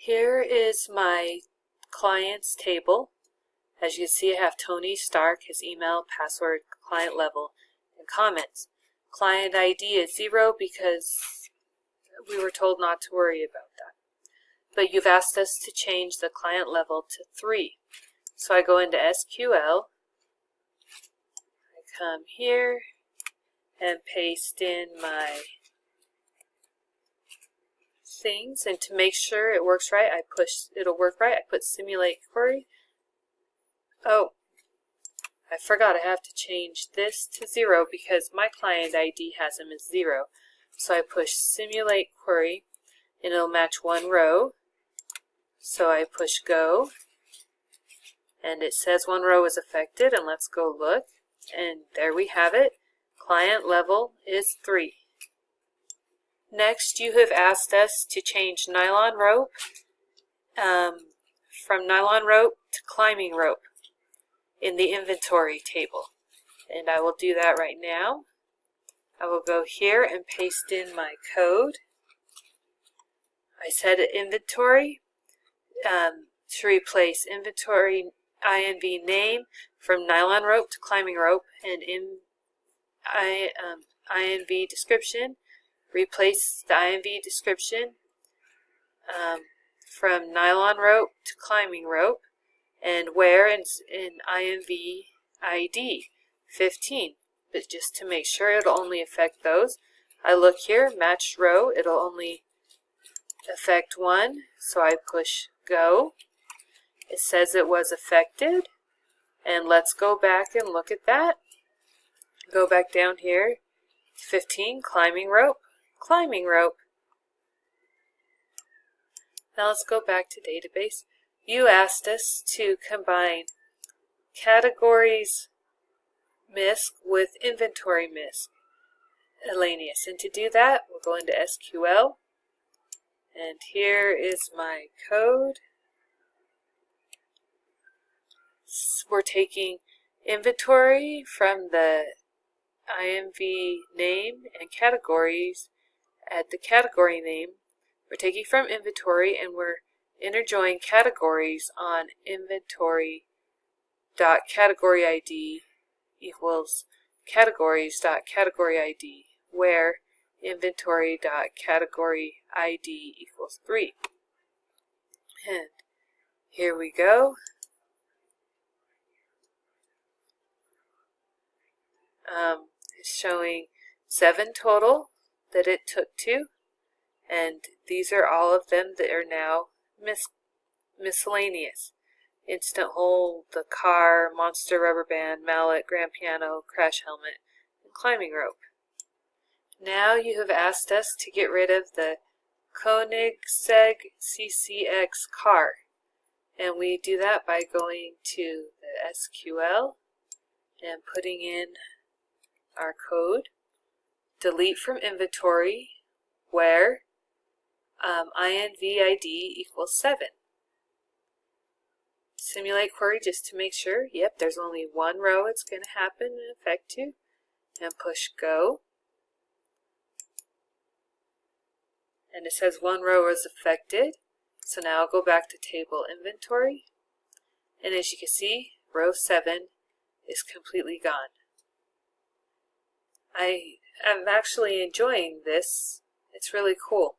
Here is my clients table. As you can see, I have Tony Stark, his email, password, client level, and comments. Client ID is 0 because we were told not to worry about that. But you've asked us to change the client level to 3. So I go into SQL, I come here and paste in my things, and to make sure it works right, it'll work right, I put simulate query. Oh, I forgot I have to change this to 0 because my client ID has him as 0. So I push simulate query and it'll match one row. So I push go and it says one row is affected, and let's go look, and there we have it. Client level is 3. Next, you have asked us to change nylon rope from nylon rope to climbing rope in the inventory table. And I will do that right now. I will go here and paste in my code. I set inventory to replace inventory INV name from nylon rope to climbing rope, and INV description, replace the INV description from nylon rope to climbing rope, and where in INV ID 15. But just to make sure it'll only affect those, I look here, matched row, it'll only affect 1, so I push go. It says it was affected, and let's go back and look at that. Go back down here, 15, climbing rope, climbing rope. Now let's go back to database. You asked us to combine categories MISC with inventory MISC, Elanius. And to do that, we'll go into SQL. And here is my code. We're taking inventory from the INV name and categories at the category name. We're taking from inventory and we're interjoining categories on inventory.category ID equals categories.category ID, where inventory.category ID equals 3. And here we go. It's showing 7 total that it took to, and these are all of them that are now miscellaneous. Instant hold, the car, monster rubber band, mallet, grand piano, crash helmet, and climbing rope. Now you have asked us to get rid of the Koenigsegg CCX car, and we do that by going to the SQL and putting in our code. Delete from inventory where INV ID equals 7. Simulate query just to make sure. Yep, there's only one row it's going to happen and affect to. And push go. And it says one row is affected. So now I'll go back to table inventory. And as you can see, row 7 is completely gone. I am actually enjoying this. It's really cool.